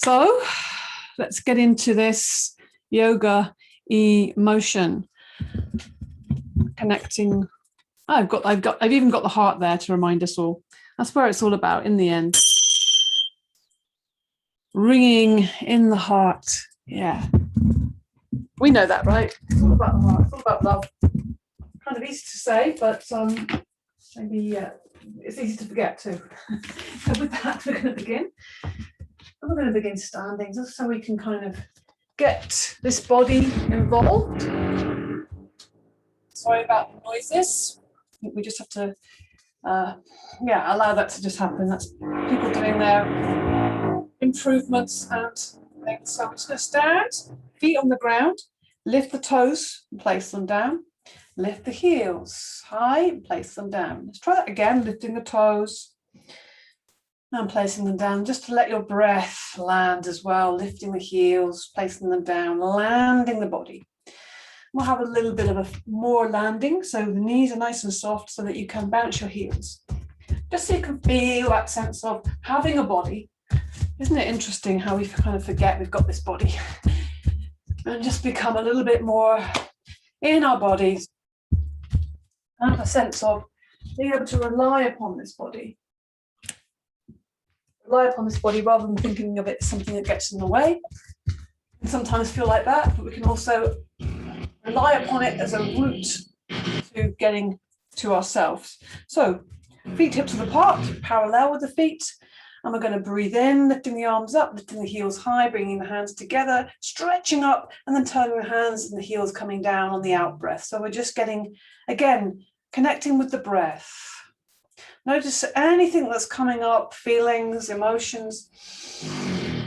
So let's get into this yoga emotion. Connecting. I've even got the heart there to remind us all. That's where it's all about in the end. Ringing in the heart. Yeah. We know that, right? It's all about the heart. It's all about love. Kind of easy to say, but maybe it's easy to forget too. So with that, we're going to begin. And we're going to begin standing just so we can kind of get this body involved. Sorry about the noises. I think we just have to, allow that to just happen. That's people doing their improvements and things. So I'm just going to stand, feet on the ground, lift the toes and place them down. Lift the heels high and place them down. Let's try that again, lifting the toes and placing them down, just to let your breath land as well, lifting the heels, placing them down, landing the body. We'll have a little bit of a more landing, so the knees are nice and soft so that you can bounce your heels. Just so you can feel that sense of having a body. Isn't it interesting how we kind of forget we've got this body and just become a little bit more in our bodies. Have a sense of being able to rely upon this body. Rely upon this body rather than thinking of it as something that gets in the way. And sometimes feel like that, but we can also rely upon it as a route to getting to ourselves. So feet hips width apart, parallel with the feet. And we're going to breathe in, lifting the arms up, lifting the heels high, bringing the hands together, stretching up, and then turning the hands and the heels coming down on the out breath. So we're just getting, again, connecting with the breath. Notice anything that's coming up, feelings, emotions,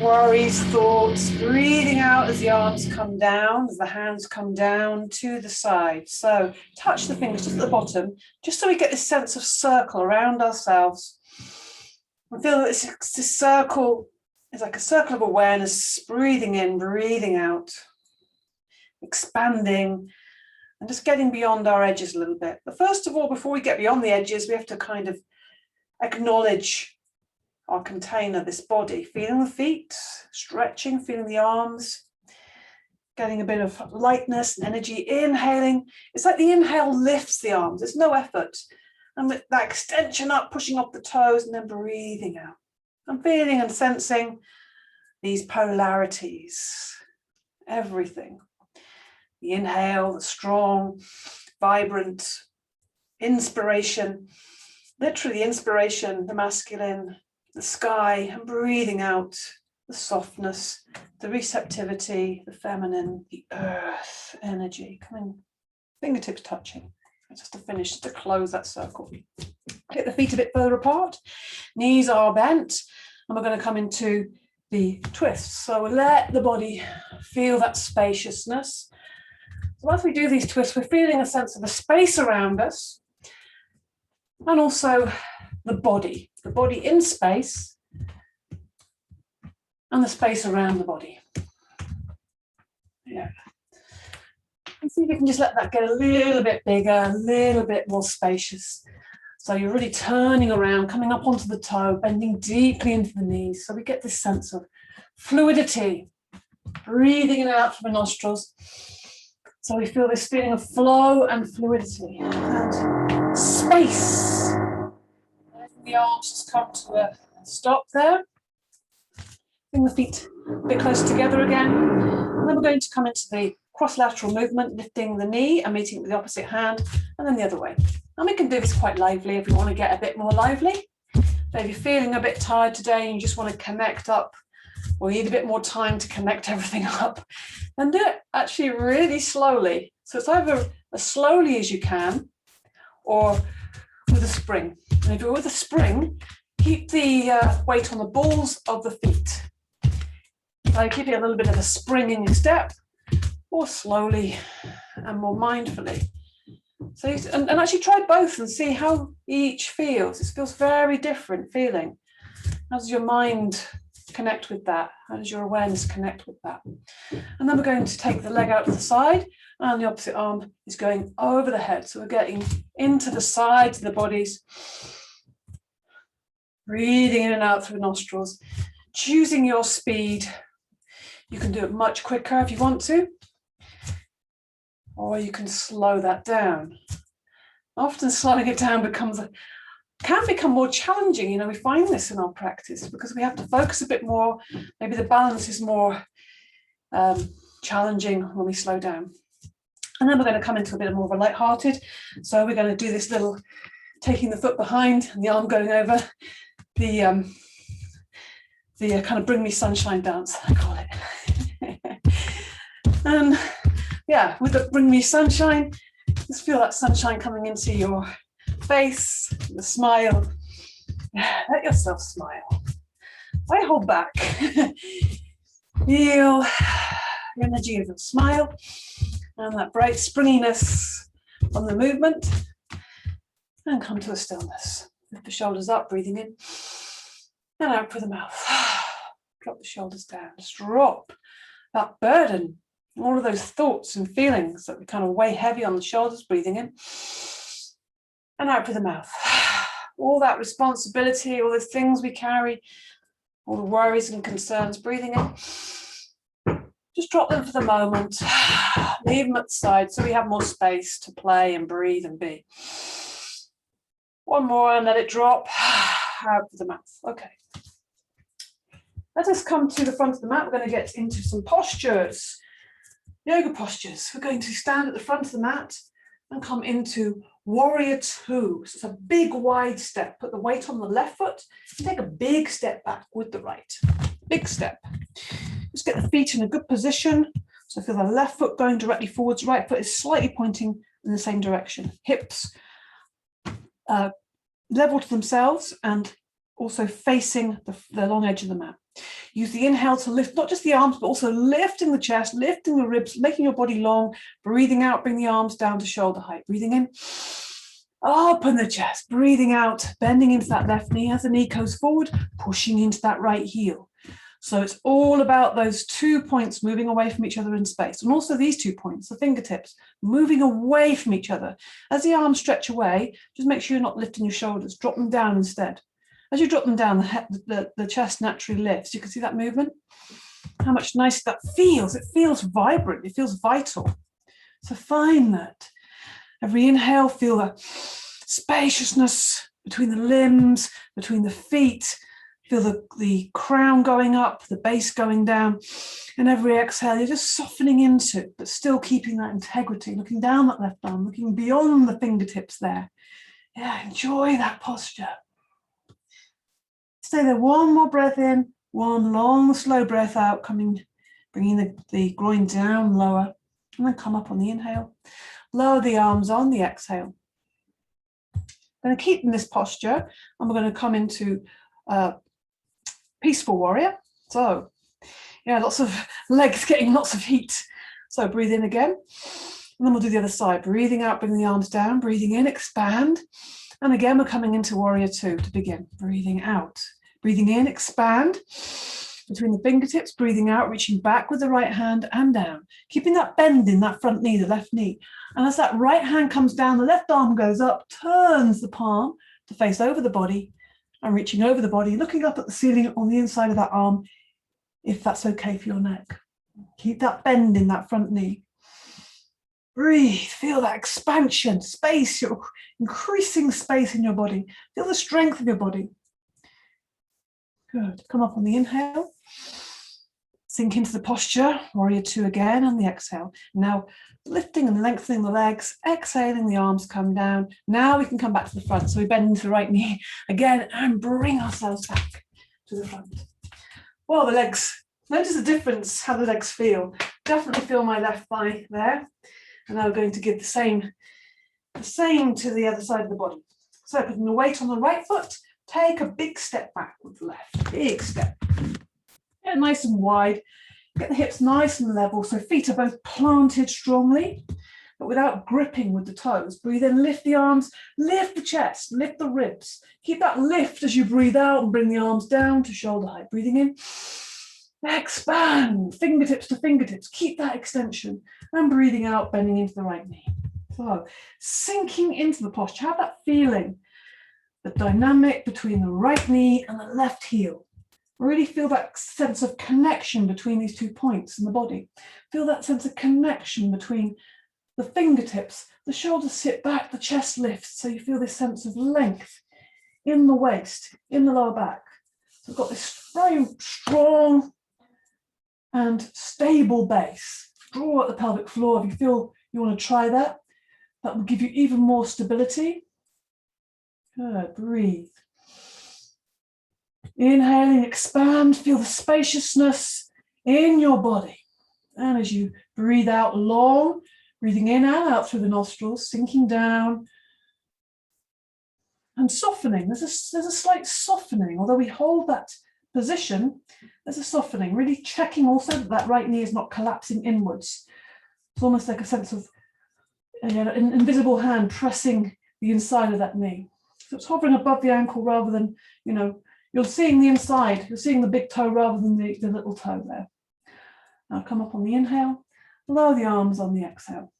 worries, thoughts, breathing out as the arms come down, as the hands come down to the side. So touch the fingers just at the bottom, just so we get this sense of circle around ourselves. I feel that this circle is like a circle of awareness, breathing in, breathing out, expanding, and just getting beyond our edges a little bit. But first of all, before we get beyond the edges, we have to kind of acknowledge our container, this body, feeling the feet, stretching, feeling the arms, getting a bit of lightness and energy, inhaling. It's like the inhale lifts the arms, there's no effort. And with that extension up, pushing up the toes, and then breathing out. I'm feeling and sensing these polarities, everything. The inhale, the strong, vibrant inspiration, literally the inspiration, the masculine, the sky, and breathing out the softness, the receptivity, the feminine, the earth energy, coming, fingertips touching. Just to finish, just to close that circle. Take the feet a bit further apart, knees are bent, and we're going to come into the twists. So let the body feel that spaciousness. So as we do these twists, we're feeling a sense of the space around us, and also the body in space, and the space around the body. Yeah. And see if you can just let that get a little bit bigger, a little bit more spacious. So you're really turning around, coming up onto the toe, bending deeply into the knees. So we get this sense of fluidity, breathing in and out from the nostrils. So we feel this feeling of flow and fluidity and space. Letting the arms just come to a stop there. Bring the feet a bit closer together again. And then we're going to come into the cross-lateral movement, lifting the knee and meeting it with the opposite hand, and then the other way. And we can do this quite lively if we want to get a bit more lively. So if you're feeling a bit tired today and you just want to connect up, or you need a bit more time to connect everything up, then do it actually really slowly. So it's either as slowly as you can, or with a spring. And if you're with a spring, keep the weight on the balls of the feet. So keep it a little bit of a spring in your step, or slowly and more mindfully. So and actually try both and see how each feels. It feels very different feeling. How does your mind connect with that? How does your awareness connect with that? And then we're going to take the leg out to the side, and the opposite arm is going over the head. So we're getting into the sides of the bodies, breathing in and out through the nostrils, choosing your speed. You can do it much quicker if you want to, or you can slow that down. Often slowing it down can become more challenging. You know, we find this in our practice because we have to focus a bit more. Maybe the balance is more challenging when we slow down. And then we're going to come into a bit more of a light-hearted. So we're going to do this little taking the foot behind and the arm going over, the kind of bring me sunshine dance, I call it. And yeah, with the bring me sunshine, just feel that sunshine coming into your face, the smile. Let yourself smile. Why hold back? Feel the energy of the smile and that bright springiness on the movement, and come to a stillness. Lift the shoulders up, breathing in and out through the mouth. Drop the shoulders down. Just drop that burden, all of those thoughts and feelings that we kind of weigh heavy on the shoulders, breathing in and out through the mouth. All that responsibility, all those things we carry, all the worries and concerns, breathing in. Just drop them for the moment. Leave them at the side so we have more space to play and breathe and be. One more and let it drop out through the mouth. Okay. Let us come to the front of the mat. We're going to get into some postures, yoga postures. We're going to stand at the front of the mat and come into warrior two. So it's a big wide step. Put the weight on the left foot and take a big step back with the right. Big step. Just get the feet in a good position. So feel the left foot going directly forwards, right foot is slightly pointing in the same direction. Hips level to themselves and also facing the long edge of the mat. Use the inhale to lift not just the arms, but also lifting the chest, lifting the ribs, making your body long. Breathing out, bring the arms down to shoulder height. Breathing in, open the chest. Breathing out, bending into that left knee as the knee goes forward, pushing into that right heel. So it's all about those 2 points moving away from each other in space. And also these 2 points, the fingertips, moving away from each other. As the arms stretch away, just make sure you're not lifting your shoulders. Drop them down instead. As you drop them down, the chest naturally lifts. You can see that movement? How much nicer that feels. It feels vibrant. It feels vital. So find that. Every inhale, feel the spaciousness between the limbs, between the feet. Feel the crown going up, the base going down. And every exhale, you're just softening into it, but still keeping that integrity, looking down that left arm, looking beyond the fingertips there. Yeah, enjoy that posture. Stay there, one more breath in, one long, slow breath out, bringing the groin down lower, and then come up on the inhale. Lower the arms on the exhale. I'm going to keep in this posture, and we're going to come into peaceful warrior. So, yeah, lots of legs getting lots of heat. So breathe in again, and then we'll do the other side. Breathing out, bring the arms down, breathing in, expand. And again, we're coming into warrior two to begin. Breathing out, breathing in, expand between the fingertips, breathing out, reaching back with the right hand and down, keeping that bend in that front knee, the left knee. And as that right hand comes down, the left arm goes up, turns the palm to face over the body, and reaching over the body, looking up at the ceiling on the inside of that arm, if that's okay for your neck. Keep that bend in that front knee. Breathe, feel that expansion, space, you're increasing space in your body. Feel the strength of your body. Good, come up on the inhale. Sink into the posture, warrior two again on the exhale. Now, lifting and lengthening the legs, exhaling, the arms come down. Now we can come back to the front. So we bend into the right knee again and bring ourselves back to the front. Well, the legs, notice the difference, how the legs feel. Definitely feel my left thigh there. And now we're going to give the same to the other side of the body. So putting the weight on the right foot, take a big step back with the left, big step. Get nice and wide, get the hips nice and level, so feet are both planted strongly, but without gripping with the toes. Breathe in, lift the arms, lift the chest, lift the ribs. Keep that lift as you breathe out and bring the arms down to shoulder height. Breathing in, expand, fingertips to fingertips, keep that extension. And breathing out, bending into the right knee. So sinking into the posture, have that feeling, the dynamic between the right knee and the left heel. Really feel that sense of connection between these 2 points in the body. Feel that sense of connection between the fingertips, the shoulders sit back, the chest lifts, so you feel this sense of length in the waist, in the lower back. So we've got this very strong and stable base. Draw at the pelvic floor if you feel you want to try that. That will give you even more stability. Good, breathe. Inhaling, expand, feel the spaciousness in your body. And as you breathe out long, breathing in and out through the nostrils, sinking down and softening. There's a slight softening, although we hold that position, there's a softening, really checking also that that right knee is not collapsing inwards. It's almost like a sense of an invisible hand pressing the inside of that knee. So it's hovering above the ankle rather than, you're seeing the inside, you're seeing the big toe rather than the little toe there. Now come up on the inhale, lower the arms on the exhale.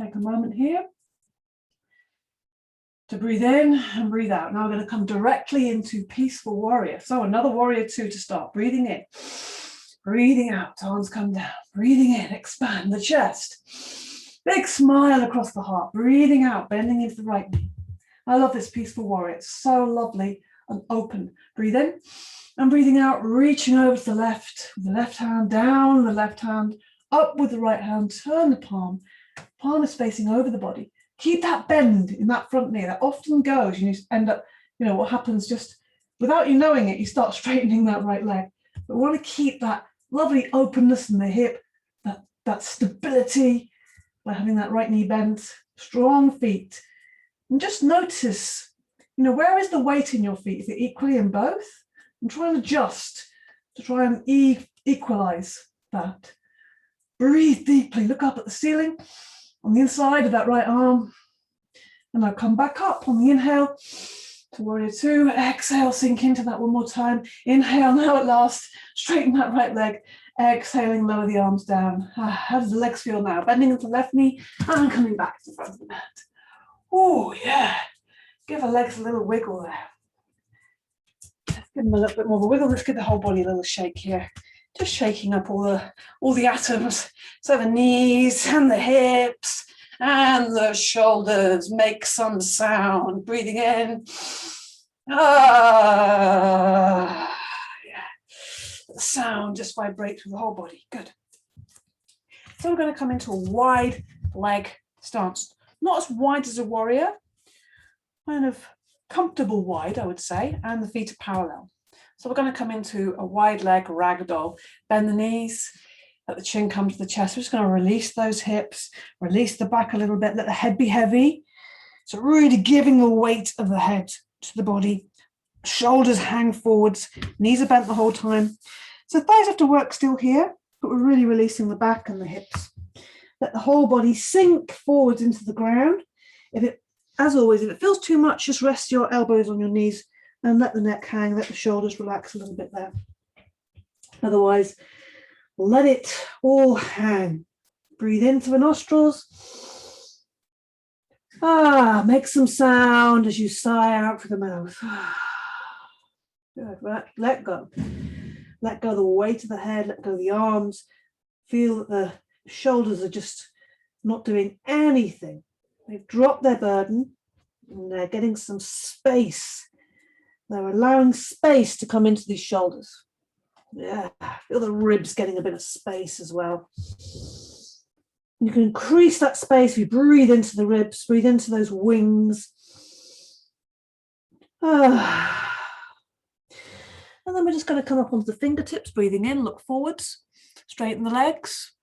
Take a moment here to breathe in and breathe out. Now we're going to come directly into Peaceful Warrior. So another Warrior 2 to start. Breathing in, breathing out, arms come down. Breathing in, expand the chest. Big smile across the heart. Breathing out, bending into the right knee. I love this Peaceful Warrior. It's so lovely and open. Breathe in and breathing out, reaching over to the left, with the left hand down, the left hand up with the right hand, turn the palm. Palm is facing over the body. Keep that bend in that front knee. That often goes, you end up, what happens just without you knowing it, you start straightening that right leg. But we want to keep that lovely openness in the hip, that stability by having that right knee bent, strong feet. And just notice, where is the weight in your feet? Is it equally in both? And try and adjust to try and equalize that. Breathe deeply, look up at the ceiling on the inside of that right arm. And now come back up on the inhale to Warrior 2. Exhale, sink into that one more time. Inhale now at last, straighten that right leg. Exhaling, lower the arms down. How does the legs feel now? Bending into the left knee and coming back to the front of the mat. Oh, yeah. Give the legs a little wiggle there. Let's give them a little bit more of a wiggle. Let's give the whole body a little shake here. Just shaking up all the atoms. So the knees and the hips and the shoulders make some sound. Breathing in. Yeah. The sound just vibrates through the whole body. Good. So we're going to come into a wide leg stance. Not as wide as a warrior, kind of comfortable wide, I would say, and the feet are parallel. So we're going to come into a wide leg ragdoll. Bend the knees, let the chin come to the chest. We're just going to release those hips, release the back a little bit, let the head be heavy. So really giving the weight of the head to the body. Shoulders hang forwards, knees are bent the whole time. So thighs have to work still here, but we're really releasing the back and the hips. Let the whole body sink forwards into the ground. As always, if it feels too much, just rest your elbows on your knees and let the neck hang, let the shoulders relax a little bit there. Otherwise, let it all hang. Breathe into the nostrils. Make some sound as you sigh out through the mouth. Good, right, let go. Let go of the weight of the head, let go of the arms. Feel that the shoulders are just not doing anything. They've dropped their burden and they're getting some space. They're allowing space to come into these shoulders. Yeah, feel the ribs getting a bit of space as well. You can increase that space if you breathe into the ribs, breathe into those wings. And then we're just going to come up onto the fingertips, breathing in, look forwards, straighten the legs.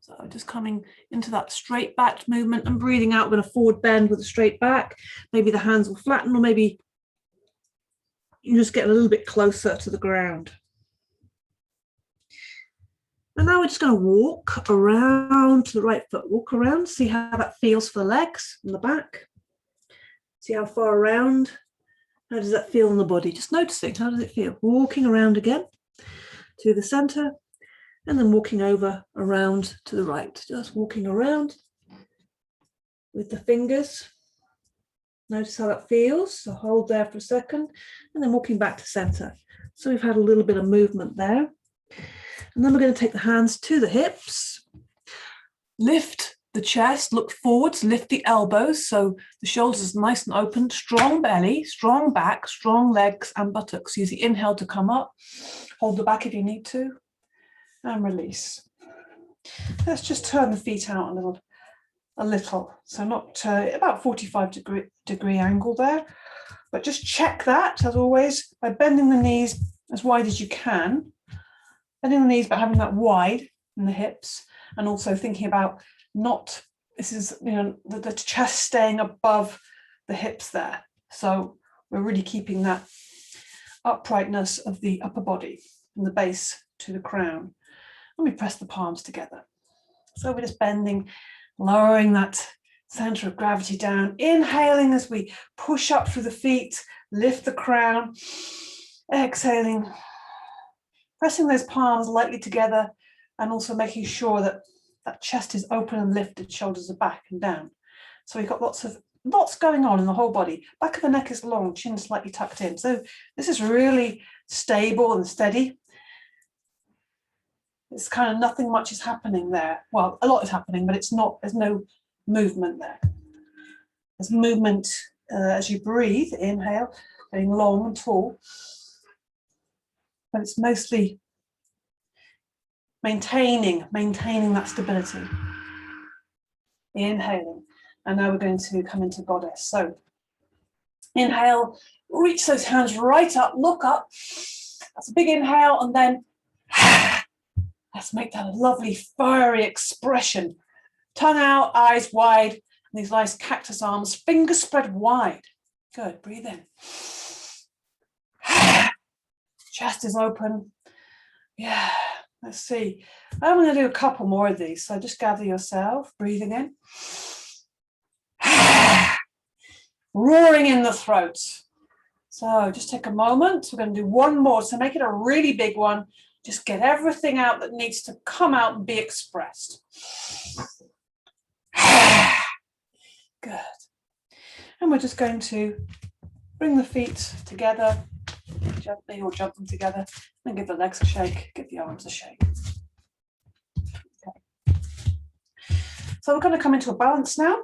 So just coming into that straight back movement and breathing out, we're going to forward bend with a straight back. Maybe the hands will flatten, or maybe you just get a little bit closer to the ground. And now we're just going to walk around to the right foot. Walk around, see how that feels for the legs and the back. See how far around. How does that feel in the body? Just noticing, how does it feel? Walking around again to the center and then walking over around to the right. Just walking around with the fingers. Notice how that feels. So hold there for a second and then walking back to center. So we've had a little bit of movement there. And then we're going to take the hands to the hips, lift the chest, look forwards, lift the elbows so the shoulders are nice and open, strong belly, strong back, strong legs and buttocks. Use the inhale to come up, hold the back if you need to, and release. Let's just turn the feet out a little. So not about 45-degree angle there, but just check that as always by bending the knees as wide as you can. Bending the knees, but having that wide in the hips, and also thinking about the chest staying above the hips there. So we're really keeping that uprightness of the upper body from the base to the crown. And we press the palms together. So we're just bending, lowering that center of gravity down, inhaling as we push up through the feet, lift the crown, exhaling, pressing those palms lightly together, and also making sure that that chest is open and lifted, shoulders are back and down. So we've got lots going on in the whole body. Back of the neck is long, chin slightly tucked in. So this is really stable and steady. It's kind of nothing much is happening there. Well, a lot is happening, but there's no movement there. There's movement as you breathe, inhale, getting long and tall. But it's mostly maintaining that stability. Inhaling. And now we're going to come into goddess. So inhale, reach those hands right up, look up. That's a big inhale, and then let's make that a lovely fiery expression. Tongue out, eyes wide, and these nice cactus arms, fingers spread wide. Good, breathe in. Chest is open. Yeah, let's see. I'm going to do a couple more of these. So just gather yourself, breathing in. Roaring in the throat. So just take a moment. We're going to do one more. So make it a really big one. Just get everything out that needs to come out and be expressed. Good. And we're just going to bring the feet together gently, or jump them together, and give the legs a shake, give the arms a shake. Okay. So we're going to come into a balance now,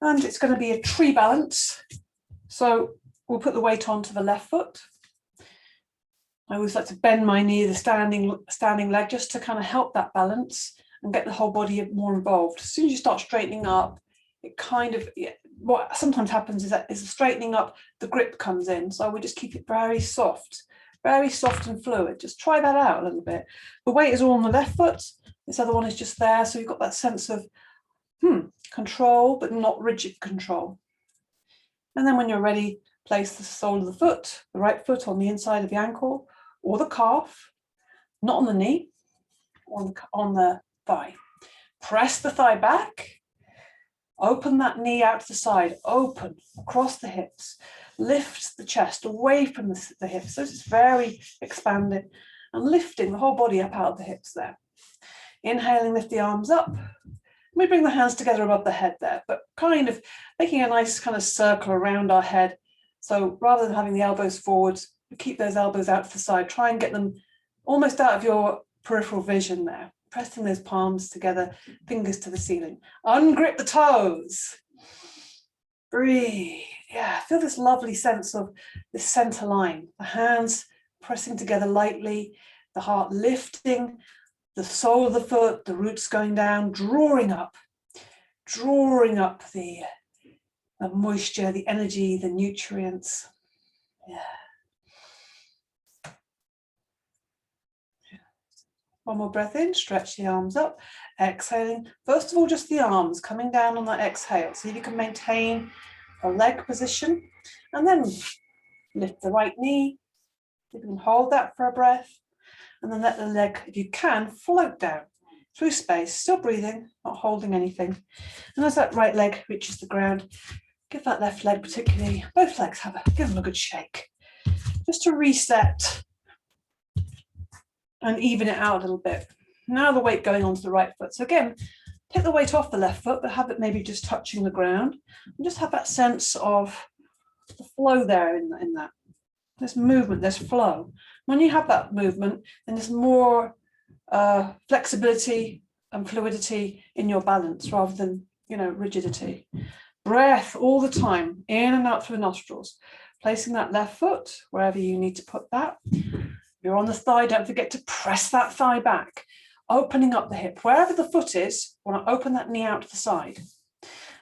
and it's going to be a tree balance. So we'll put the weight onto the left foot. I always like to bend my knee, the standing leg, just to kind of help that balance and get the whole body more involved. As soon as you start straightening up, it kind of, what sometimes happens is that as the straightening up, the grip comes in. So we just keep it very soft and fluid. Just try that out a little bit. The weight is all on the left foot. This other one is just there. So you've got that sense of control, but not rigid control. And then when you're ready, place the sole of the foot, the right foot on the inside of the ankle or the calf, not on the knee, on the thigh. Press the thigh back. Open that knee out to the side, open across the hips, lift the chest away from the hips. So it's very expanded and lifting the whole body up out of the hips there. Inhaling, lift the arms up. We bring the hands together above the head there, but kind of making a nice kind of circle around our head. So rather than having the elbows forwards, we keep those elbows out to the side. Try and get them almost out of your peripheral vision there. Pressing those palms together, fingers to the ceiling. Ungrip the toes. Breathe. Yeah, feel this lovely sense of this center line. The hands pressing together lightly, the heart lifting, the sole of the foot, the roots going down, drawing up the moisture, the energy, the nutrients. Yeah. One more breath in, stretch the arms up, exhaling. First of all, just the arms coming down on that exhale. See if you can maintain a leg position, and then lift the right knee. You can hold that for a breath, and then let the leg, if you can, float down through space, still breathing, not holding anything. And as that right leg reaches the ground, give that left leg particularly, both legs give them a good shake, just to reset and even it out a little bit. Now the weight going onto the right foot. So again, take the weight off the left foot, but have it maybe just touching the ground. And just have that sense of the flow there in that. There's movement, there's flow. When you have that movement, then there's more flexibility and fluidity in your balance rather than, rigidity. Breath all the time, in and out through the nostrils. Placing that left foot wherever you need to put that. You're on the thigh, don't forget to press that thigh back. Opening up the hip. Wherever the foot is, I want to open that knee out to the side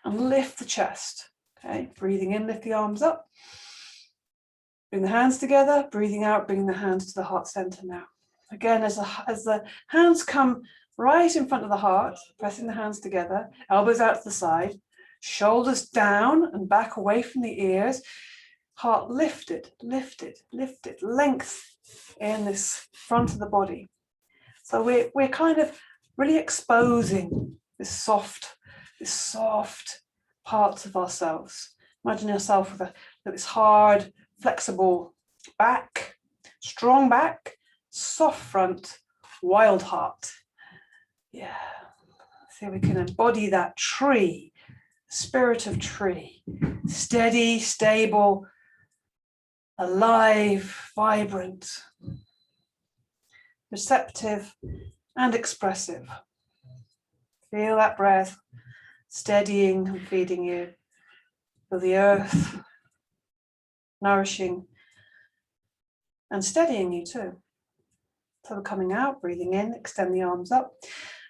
and lift the chest. Okay, breathing in, lift the arms up. Bring the hands together, breathing out, bringing the hands to the heart center now. Again, as the hands come right in front of the heart, pressing the hands together, elbows out to the side, shoulders down and back away from the ears, heart lifted, lifted, lifted, length in this front of the body. So we're kind of really exposing this soft parts of ourselves. Imagine yourself with this hard, flexible back, strong back, soft front, wild heart. Yeah. So we can embody that tree, spirit of tree, steady, stable, alive, vibrant, receptive, and expressive. Feel that breath steadying and feeding you. Feel the earth nourishing and steadying you too. So we're coming out, breathing in, extend the arms up.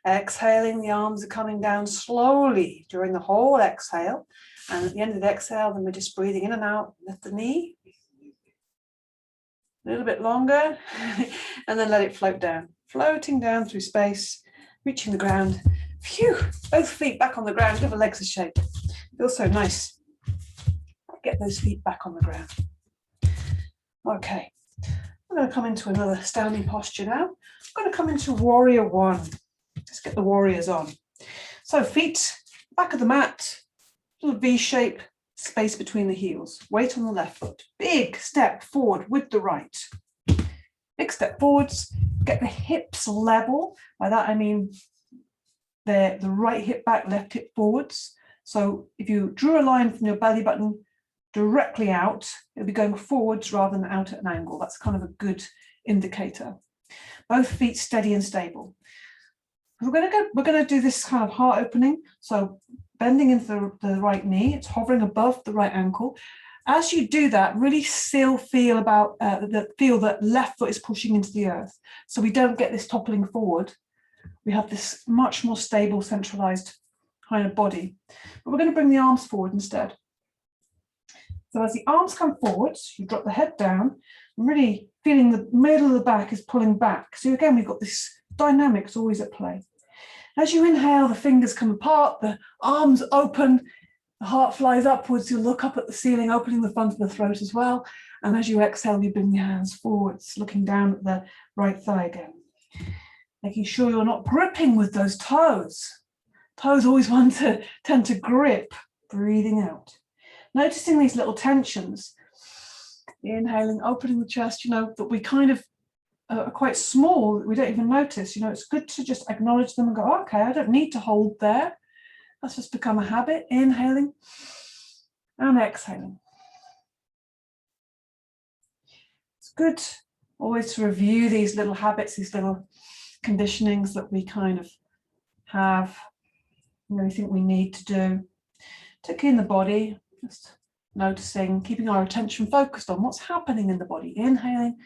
Exhaling, the arms are coming down slowly during the whole exhale. And at the end of the exhale, then we're just breathing in and out, lift the knee. A little bit longer, and then let it float down. Floating down through space, reaching the ground. Phew, both feet back on the ground, give the legs a shake. Feels so nice. Get those feet back on the ground. Okay, I'm going to come into another standing posture now. I'm going to come into warrior one. Let's get the warriors on. So feet, back of the mat, little V shape, space between the heels. Weight on the left foot. Big step forward with the right. Big step forwards. Get the hips level. By that I mean the right hip back, left hip forwards. So if you drew a line from your belly button directly out, it'll be going forwards rather than out at an angle. That's kind of a good indicator. Both feet steady and stable. We're going to do this kind of heart opening. So bending into the right knee, it's hovering above the right ankle. As you do that, really still feel that left foot is pushing into the earth. So we don't get this toppling forward. We have this much more stable, centralized kind of body. But we're going to bring the arms forward instead. So as the arms come forwards, you drop the head down, really feeling the middle of the back is pulling back. So again, we've got this dynamics always at play. As you inhale, the fingers come apart, the arms open, the heart flies upwards, you look up at the ceiling, opening the front of the throat as well. And as you exhale, you bring your hands forwards, looking down at the right thigh again. Making sure you're not gripping with those toes. Toes always tend to grip, breathing out. Noticing these little tensions. Inhaling, opening the chest, that we kind of are quite small, we don't even notice. It's good to just acknowledge them and go, okay, I don't need to hold there. That's just become a habit. Inhaling and exhaling. It's good always to review these little habits, these little conditionings that we kind of have, we think we need to do. Particularly in the body, just noticing, keeping our attention focused on what's happening in the body. Inhaling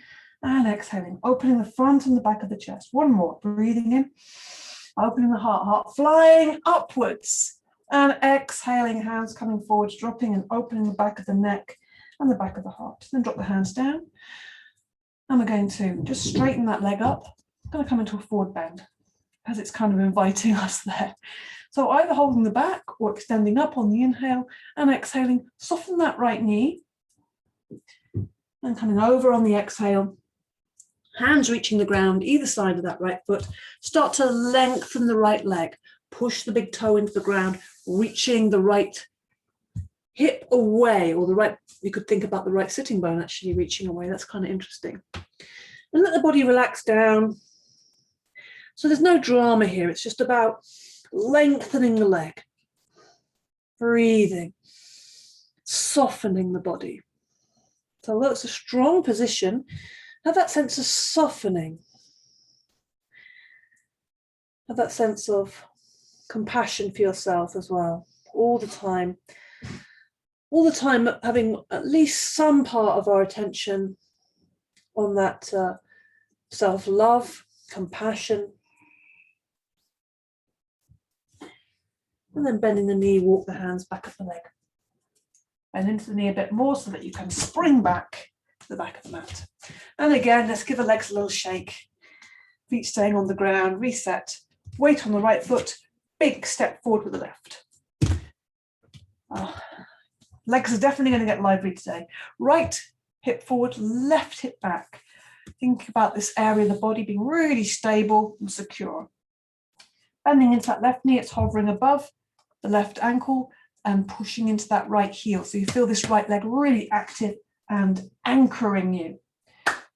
and exhaling, opening the front and the back of the chest. One more, breathing in, opening the heart flying upwards, and exhaling, hands coming forwards, dropping and opening the back of the neck and the back of the heart. Then drop the hands down, and we're going to just straighten that leg up. I'm going to come into a forward bend, as it's kind of inviting us there. So either holding the back or extending up on the inhale and exhaling, soften that right knee, and coming over on the exhale, hands reaching the ground, either side of that right foot. Start to lengthen the right leg. Push the big toe into the ground, reaching the right hip away, or the right, you could think about the right sitting bone actually reaching away. That's kind of interesting. And let the body relax down. So there's no drama here. It's just about lengthening the leg, breathing, softening the body. So that's a strong position. Have that sense of softening. Have that sense of compassion for yourself as well, all the time. All the time having at least some part of our attention on that self-love, compassion. And then bending the knee, walk the hands back up the leg. Bend into the knee a bit more so that you can spring back to the back of the mat. And again, let's give the legs a little shake. Feet staying on the ground, reset. Weight on the right foot, big step forward with the left. Legs are definitely going to get lively today. Right hip forward, left hip back. Think about this area of the body being really stable and secure. Bending into that left knee, it's hovering above the left ankle and pushing into that right heel. So you feel this right leg really active and anchoring you.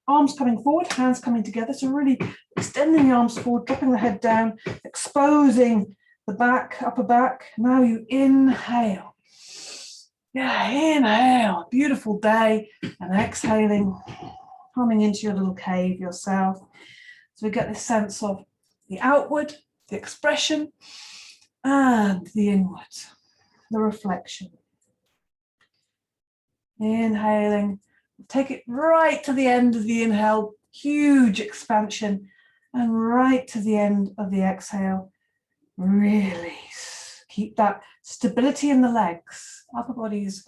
Arms coming forward, hands coming together. So really extending the arms forward, dropping the head down, exposing the back, upper back. Now you inhale. Yeah, inhale. Beautiful day. And exhaling, coming into your little cave yourself. So we get this sense of the outward, the expression, and the inward, the reflection. Inhaling. Take it right to the end of the inhale, huge expansion, and right to the end of the exhale, release. Keep that stability in the legs. Upper body is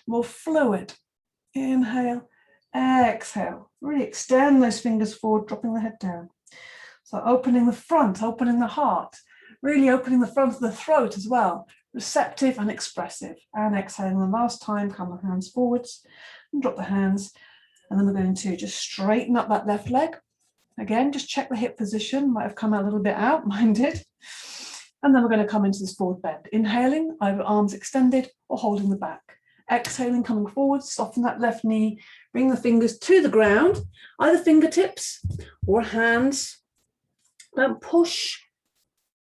more fluid. Inhale, exhale. Really extend those fingers forward, dropping the head down. So opening the front, opening the heart, really opening the front of the throat as well. Receptive and expressive. And exhaling the last time, come the hands forwards. And drop the hands, and then we're going to just straighten up that left leg. Again, just check the hip position, might have come a little bit out, mine did. And then we're going to come into this forward bend. Inhaling, either arms extended or holding the back. Exhaling, coming forward, soften that left knee, bring the fingers to the ground, either fingertips or hands. Don't push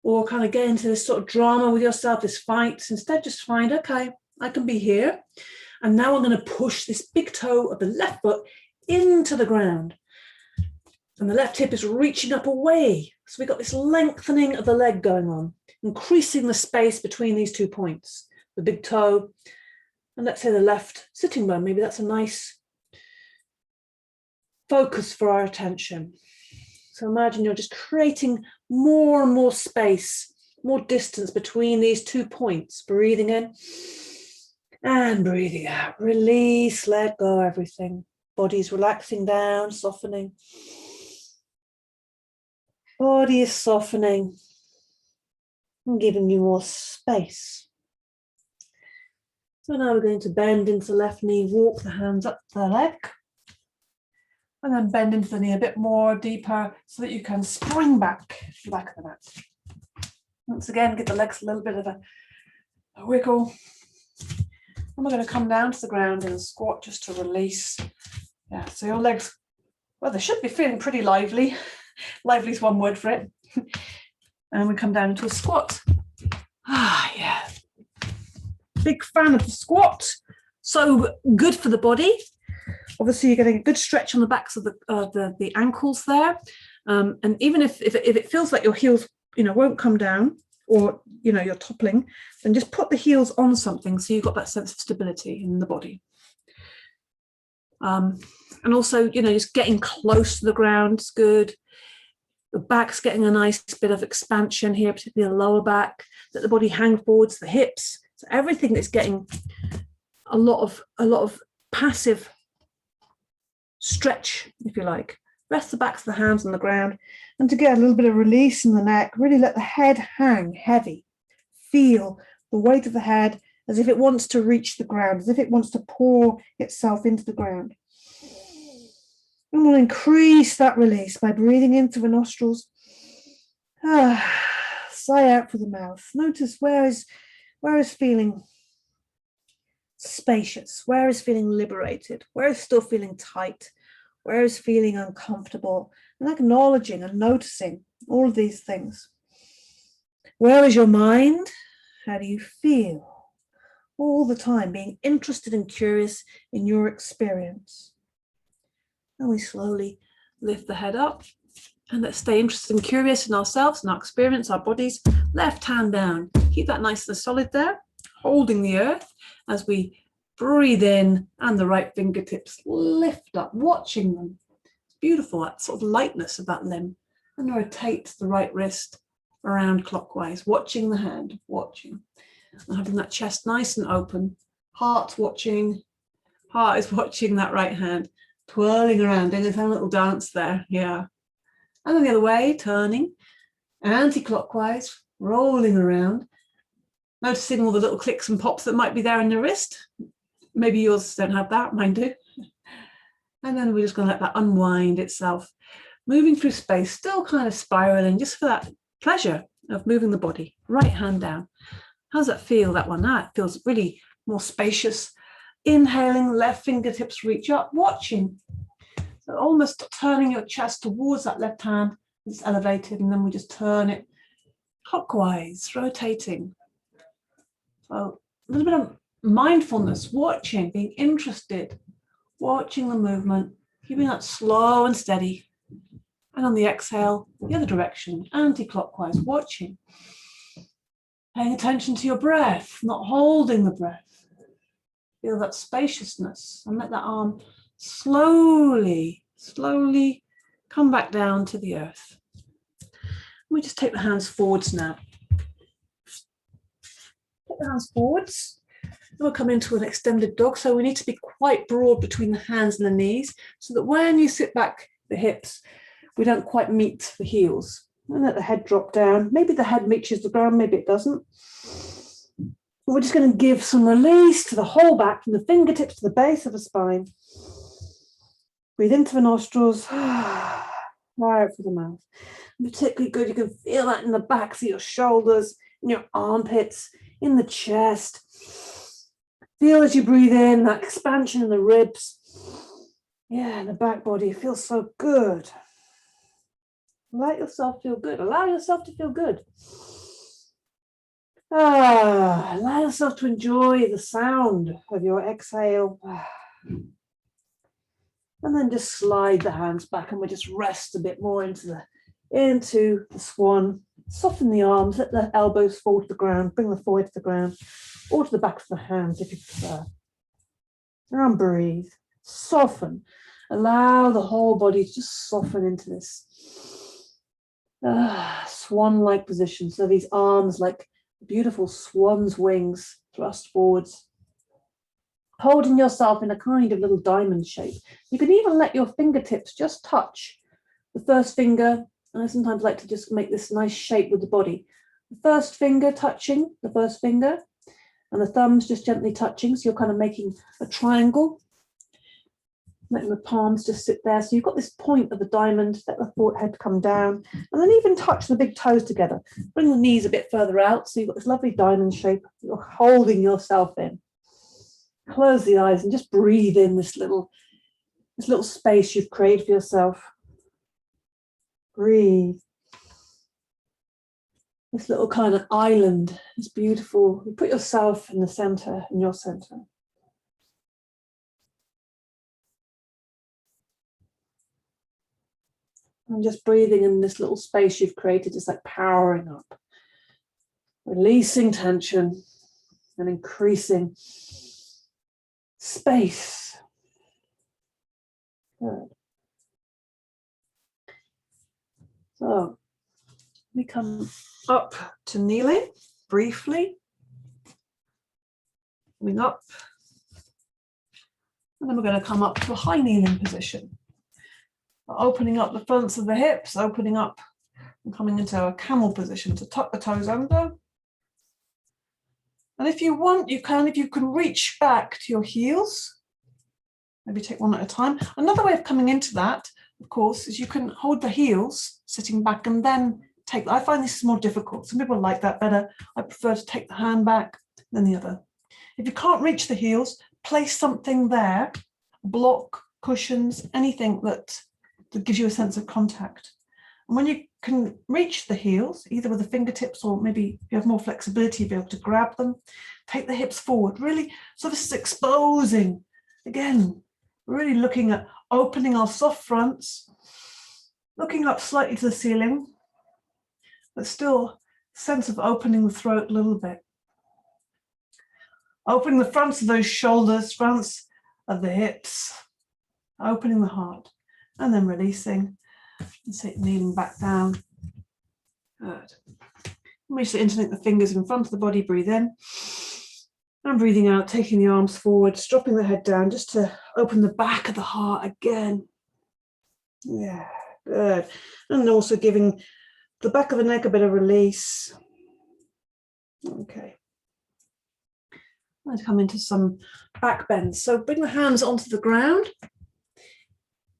or kind of get into this sort of drama with yourself, this fight. Instead, just find, okay, I can be here. And now I'm going to push this big toe of the left foot into the ground. And the left hip is reaching up away. So we've got this lengthening of the leg going on, increasing the space between these 2 points, the big toe, and let's say the left sitting bone. Maybe that's a nice focus for our attention. So imagine you're just creating more and more space, more distance between these 2 points. Breathing in. And breathing out, release, let go everything. Body's relaxing down, softening. Body is softening and giving you more space. So now we're going to bend into the left knee, walk the hands up the leg. And then bend into the knee a bit more deeper so that you can spring back to the back of the mat. Once again, give the legs a little bit of a wiggle. And we're going to come down to the ground in a squat just to release. Yeah, so your legs, well, they should be feeling pretty lively. Lively is one word for it. And we come down into a squat. Yeah. Big fan of the squat. So good for the body. Obviously, you're getting a good stretch on the backs of the ankles there. And even if it feels like your heels, won't come down, or you're toppling, then just put the heels on something so you've got that sense of stability in the body. And also, just getting close to the ground is good. The back's getting a nice bit of expansion here, particularly the lower back. Let the body hang forwards, the hips. So everything is getting a lot of passive stretch, if you like. Rest the backs of the hands on the ground, and to get a little bit of release in the neck, really let the head hang heavy. Feel the weight of the head as if it wants to reach the ground, as if it wants to pour itself into the ground. And we'll increase that release by breathing in through the nostrils. Sigh out through the mouth. Notice where is feeling spacious, where is feeling liberated, where is still feeling tight, where is feeling uncomfortable, and acknowledging and noticing all of these things. Where is your mind? How do you feel? All the time being interested and curious in your experience. And we slowly lift the head up. And let's stay interested and curious in ourselves and our experience, our bodies. Left hand down. Keep that nice and solid there, holding the earth as we breathe in, and the right fingertips lift up, watching them. It's beautiful, that sort of lightness of that limb. And rotate the right wrist around clockwise, watching the hand, watching. And having that chest nice and open. Heart watching. Heart is watching that right hand, twirling around, doing its own little dance there. Yeah. And then the other way, turning, anti-clockwise, rolling around, noticing all the little clicks and pops that might be there in the wrist. Maybe yours don't have that, mine do. And then we're just going to let that unwind itself, moving through space, still kind of spiraling, just for that pleasure of moving the body. Right hand down. How does that feel, that one? It feels really more spacious. Inhaling, left fingertips reach up, watching. So almost turning your chest towards that left hand. It's elevated, and then we just turn it clockwise, rotating. So a little bit of mindfulness, watching, being interested, watching the movement, keeping that slow and steady. And on the exhale, the other direction, anti-clockwise, watching. Paying attention to your breath, not holding the breath. Feel that spaciousness, and let that arm slowly come back down to the earth. We just take the hands forwards now. Take the hands forwards. We'll come into an extended dog. So we need to be quite broad between the hands and the knees, so that when you sit back the hips, we don't quite meet the heels. And let the head drop down. Maybe the head reaches the ground, maybe it doesn't. We're just going to give some release to the whole back, from the fingertips to the base of the spine. Breathe into the nostrils, out through the mouth. And particularly good, you can feel that in the backs of your shoulders, in your armpits, in the chest. Feel as you breathe in, that expansion in the ribs. Yeah, the back body feels so good. Let yourself feel good. Allow yourself to feel good. Allow yourself to enjoy the sound of your exhale. And then just slide the hands back, and we just rest a bit more into the swan. Soften the arms, let the elbows fall to the ground, bring the forehead to the ground, or to the back of the hands if you prefer. And breathe. Soften. Allow the whole body to just soften into this swan-like position. So these arms like beautiful swan's wings thrust forwards, holding yourself in a kind of little diamond shape. You can even let your fingertips just touch the first finger. And I sometimes like to just make this nice shape with the body. The first finger touching the first finger, and the thumbs just gently touching. So you're kind of making a triangle. Letting the palms just sit there. So you've got this point of the diamond, let the forehead come down, and then even touch the big toes together. Bring the knees a bit further out. So you've got this lovely diamond shape. You're holding yourself in. Close the eyes and just breathe in this little space you've created for yourself. Breathe. This little kind of island is beautiful. You put yourself in the center, in your center. And just breathing in this little space you've created, just like powering up, releasing tension and increasing space. Good. So we come up to kneeling briefly, coming up, and then we're going to come up to a high kneeling position. Opening up the fronts of the hips, opening up and coming into a camel position to tuck the toes under. And if you want, you can reach back to your heels, maybe take one at a time. Another way of coming into that, of course, is you can hold the heels sitting back and then take, I find this is more difficult. Some people like that better. I prefer to take the hand back, then the other. If you can't reach the heels, place something there, block, cushions, anything that gives you a sense of contact. And when you can reach the heels, either with the fingertips or maybe if you have more flexibility, you'll be able to grab them, take the hips forward, really. So this is exposing, again, Really looking at opening our soft fronts, looking up slightly to the ceiling, but still sense of opening the throat a little bit. Opening the fronts of those shoulders, fronts of the hips, opening the heart, and then releasing and sit kneeling back down. Good. Reach to interlink the fingers in front of the body, breathe in. And breathing out, taking the arms forward, dropping the head down just to open the back of the heart again. Yeah, good. And also giving the back of the neck a bit of release. Okay. Let's come into some back bends. So bring the hands onto the ground.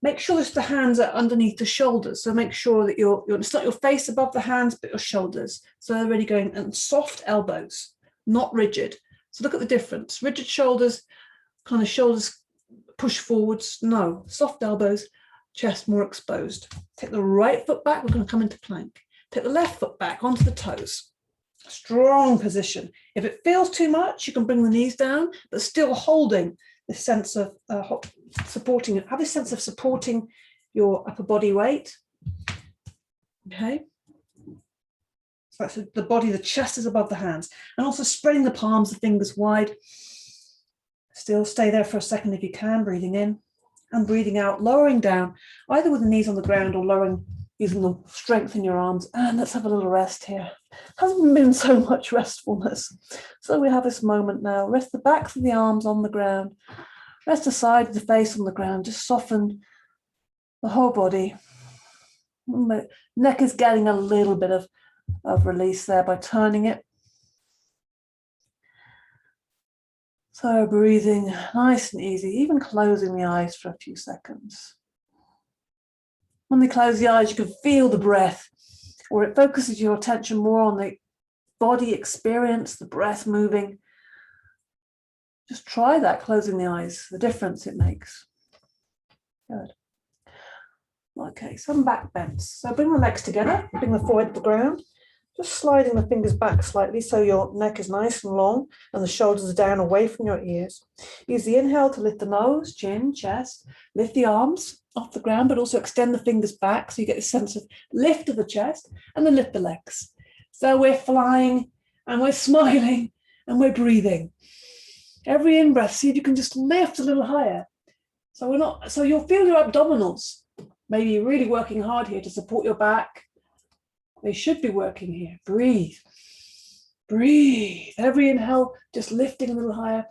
Make sure that the hands are underneath the shoulders. So make sure that it's not your face above the hands, but your shoulders. So they're really going, and soft elbows, not rigid. So look at the difference. Rigid shoulders, kind of shoulders push forwards. No, soft elbows, chest more exposed. Take the right foot back. We're going to come into plank. Take the left foot back onto the toes. Strong position. If it feels too much, you can bring the knees down, but still holding this sense of supporting it. Have a sense of supporting your upper body weight. Okay. So that's the body, the chest is above the hands, and also spreading the palms, the fingers wide. Still stay there for a second if you can, breathing in and breathing out, lowering down, either with the knees on the ground or lowering, using the strength in your arms. And let's have a little rest here. Hasn't been so much restfulness. So we have this moment now. Rest the backs of the arms on the ground. Rest the side of the face on the ground. Just soften the whole body. The neck is getting a little bit of release there by turning it. So breathing nice and easy, even closing the eyes for a few seconds. When they close the eyes, you can feel the breath, or it focuses your attention more on the body experience, the breath moving. Just try that, closing the eyes, the difference it makes. Good. Okay, some back bends. So bring the legs together, bring the forehead to the ground, just sliding the fingers back slightly so your neck is nice and long and the shoulders are down away from your ears. Use the inhale to lift the nose, chin, chest, lift the arms off the ground, but also extend the fingers back so you get a sense of lift of the chest, and then lift the legs. So we're flying and we're smiling and we're breathing. Every in-breath, see if you can just lift a little higher. So you'll feel your abdominals. Maybe you're really working hard here to support your back. They should be working here. Breathe. Breathe. Every inhale, just lifting a little higher.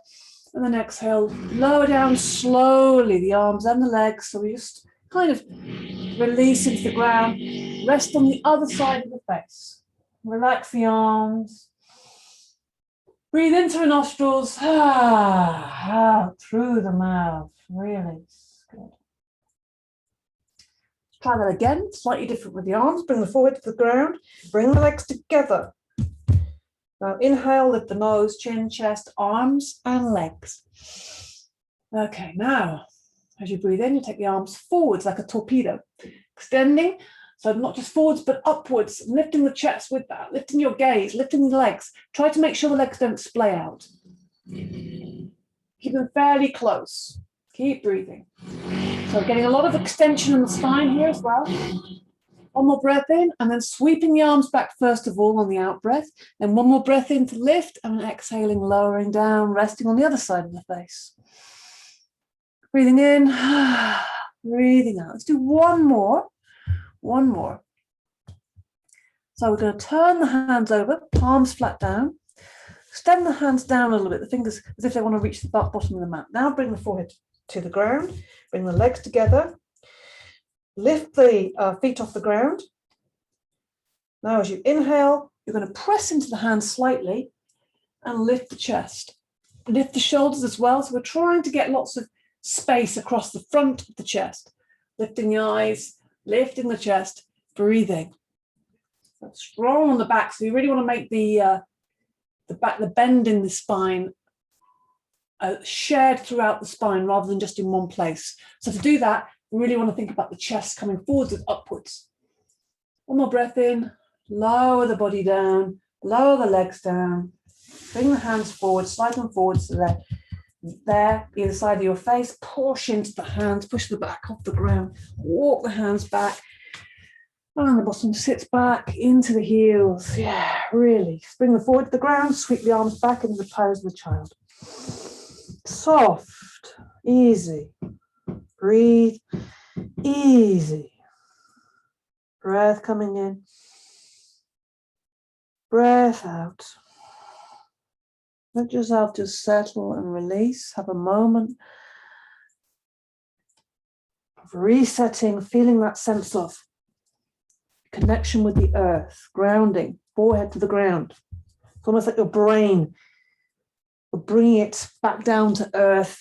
And then exhale, lower down slowly the arms and the legs. So we just kind of release into the ground. Rest on the other side of the face. Relax the arms. Breathe into the nostrils. Out through the mouth. Really good. Try that again, slightly different with the arms. Bring the forehead to the ground. Bring the legs together. Now inhale, lift the nose, chin, chest, arms and legs. Okay, now as you breathe in, you take the arms forwards like a torpedo, extending, so not just forwards but upwards, lifting the chest with that, lifting your gaze, lifting the legs. Try to make sure the legs don't splay out. Keep them fairly close. Keep breathing. So getting a lot of extension in the spine here as well. One more breath in, and then sweeping the arms back first of all on the out breath. Then one more breath in to lift, and then exhaling, lowering down, resting on the other side of the face. Breathing in, breathing out. Let's do one more. One more. So we're going to turn the hands over, palms flat down. Extend the hands down a little bit, the fingers as if they want to reach the bottom of the mat. Now bring the forehead to the ground, bring the legs together. Lift the feet off the ground. Now as you inhale, you're going to press into the hands slightly and lift the chest. Lift the shoulders as well. So we're trying to get lots of space across the front of the chest. Lifting the eyes, lifting the chest, breathing. So strong on the back. So you really want to make the bend in the spine shared throughout the spine rather than just in one place. So to do that, we really want to think about the chest coming forwards and upwards. One more breath in, lower the body down, lower the legs down, bring the hands forward, slide them forwards to there. there, either side of your face, push into the hands, push the back off the ground, walk the hands back, and the bottom sits back into the heels. Yeah, really. Bring them forward to the ground, sweep the arms back into the pose of the child. Soft, easy. Breathe, easy. Breath coming in. Breath out. Let yourself just settle and release. Have a moment of resetting, feeling that sense of connection with the earth, grounding, forehead to the ground. It's almost like your brain, you're bringing it back down to earth.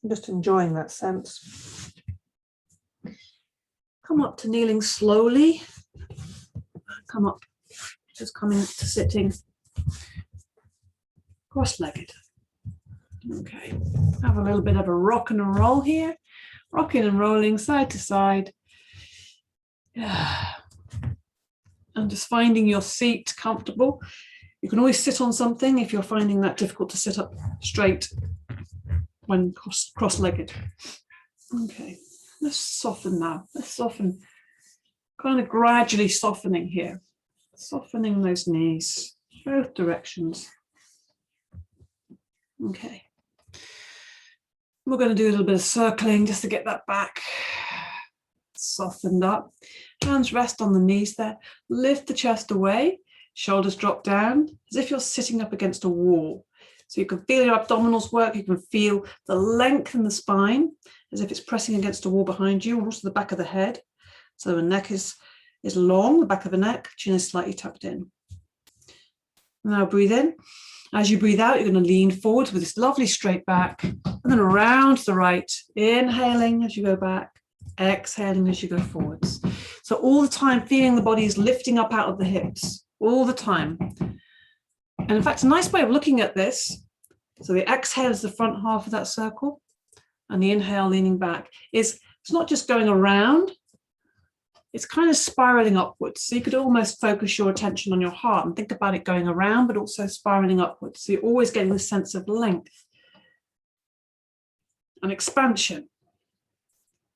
I'm just enjoying that sense. Come up to kneeling slowly. Come up, just coming to sitting cross-legged. Okay, have a little bit of a rock and a roll here. Rocking and rolling side to side. And just finding your seat comfortable. You can always sit on something if you're finding that difficult to sit up straight when cross-legged. Okay, let's soften now. Let's soften, kind of gradually softening here. Softening those knees, both directions. Okay. We're going to do a little bit of circling just to get that back softened up. Hands rest on the knees there. Lift the chest away, shoulders drop down, as if you're sitting up against a wall. So you can feel your abdominals work, you can feel the length in the spine, as if it's pressing against a wall behind you, and also the back of the head. So the neck is long, the back of the neck, chin is slightly tucked in. Now breathe in. As you breathe out, you're going to lean forward with this lovely straight back, and then around to the right, inhaling as you go back, exhaling as you go forwards. So all the time feeling the body is lifting up out of the hips, all the time. And in fact, a nice way of looking at this, so the exhale is the front half of that circle, and the inhale leaning back, is it's not just going around, it's kind of spiraling upwards. So you could almost focus your attention on your heart and think about it going around, but also spiraling upwards. So you're always getting the sense of length and expansion.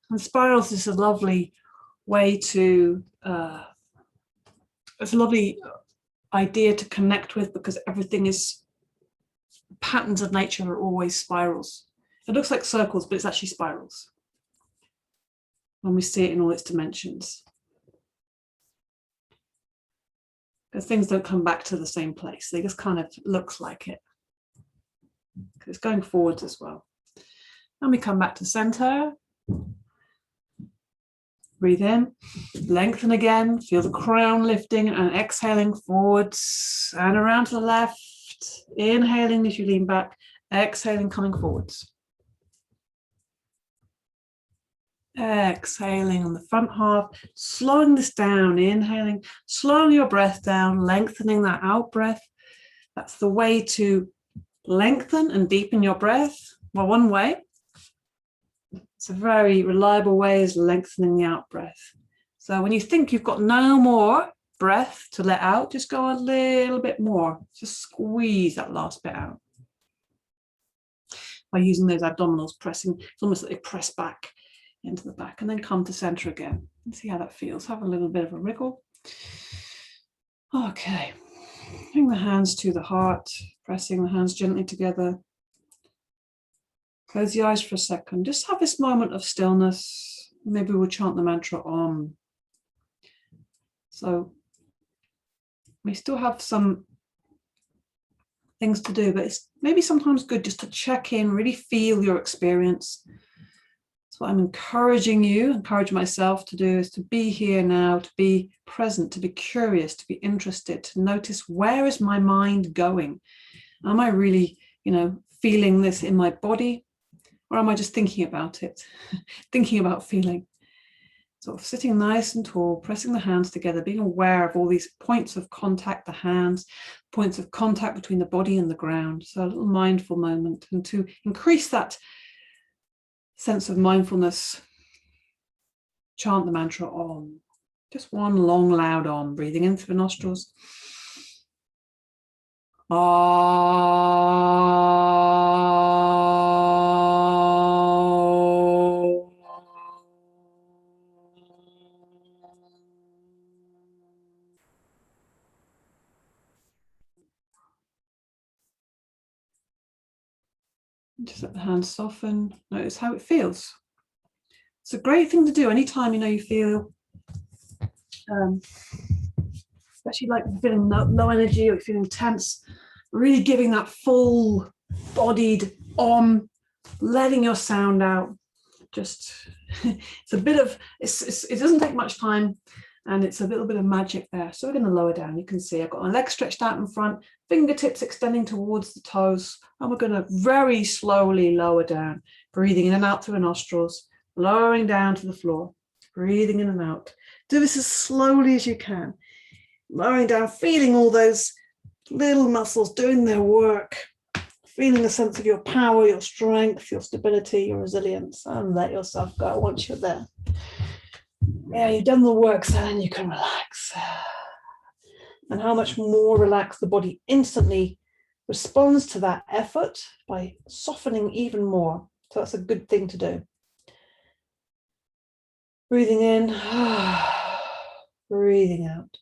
And spirals is a lovely way to, it's a lovely idea to connect with, because everything is, patterns of nature are always spirals. It looks like circles, but it's actually spirals when we see it in all its dimensions. Because things don't come back to the same place. They just kind of looks like it. Because it's going forwards as well. And we come back to center. Breathe in, lengthen again, feel the crown lifting and exhaling forwards and around to the left. Inhaling as you lean back, exhaling, coming forwards. Exhaling on the front half, slowing this down, inhaling, slowing your breath down, lengthening that out breath. That's the way to lengthen and deepen your breath. Well, one way, it's a very reliable way, is lengthening the out breath. So when you think you've got no more breath to let out, just go a little bit more. Just squeeze that last bit out. By using those abdominals pressing, it's almost like they press back into the back, and then come to center again and see how that feels. Have a little bit of a wriggle. Okay, bring the hands to the heart, pressing the hands gently together. Close the eyes for a second. Just have this moment of stillness. Maybe we'll chant the mantra Om. So we still have some things to do, but it's maybe sometimes good just to check in, really feel your experience. So what I'm encourage myself to do, is to be here now, to be present, to be curious, to be interested, to notice, where is my mind going? Am I really, feeling this in my body, or am I just thinking about it, thinking about feeling? Sort of sitting nice and tall, pressing the hands together, being aware of all these points of contact, the hands, points of contact between the body and the ground. So a little mindful moment, and to increase that sense of mindfulness, chant the mantra Om. Just one long loud Om, breathing in through the nostrils. Om. Just let the hand soften. Notice how it feels. It's a great thing to do anytime you feel, especially like you're feeling low energy or you're feeling tense, really giving that full bodied letting your sound out. Just it's a bit of it doesn't take much time, and it's a little bit of magic there. So we're going to lower down. You can see I've got my legs stretched out in front, fingertips extending towards the toes, and we're going to very slowly lower down, breathing in and out through the nostrils, lowering down to the floor, breathing in and out. Do this as slowly as you can, lowering down, feeling all those little muscles doing their work, feeling a sense of your power, your strength, your stability, your resilience, and let yourself go once you're there. Yeah, you've done the work, so then you can relax. And how much more relaxed the body instantly responds to that effort by softening even more. So that's a good thing to do. Breathing in, breathing out.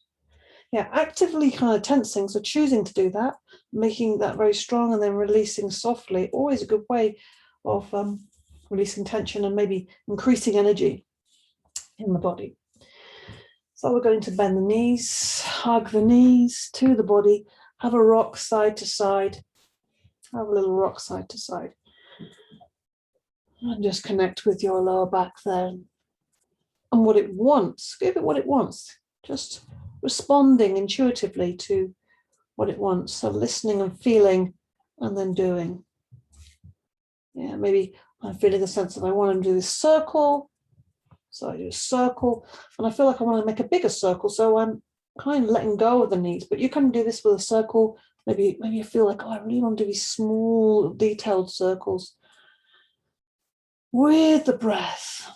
Yeah, actively kind of tensing, so choosing to do that, making that very strong and then releasing softly, always a good way of releasing tension and maybe increasing energy in the body. So we're going to bend the knees, hug the knees to the body, have a rock side to side, have a little rock side to side. And just connect with your lower back there. And what it wants, give it what it wants. Just responding intuitively to what it wants. So listening and feeling and then doing. Yeah, maybe I'm feeling a sense of I want to do this circle. So I do a circle and I feel like I want to make a bigger circle. So I'm kind of letting go of the knees, but you can do this with a circle. Maybe you feel like, oh, I really want to do these small detailed circles with the breath.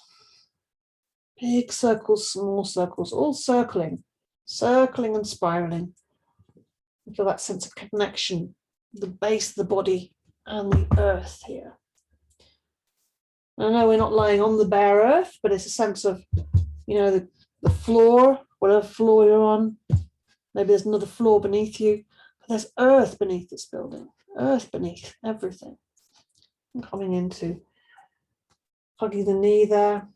Big circles, small circles, all circling and spiraling. You feel that sense of connection, the base of the body and the earth here. I know we're not lying on the bare earth, but it's a sense of, the floor, whatever floor you're on. Maybe there's another floor beneath you, but there's earth beneath this building, earth beneath everything. I'm coming into hugging the knee there.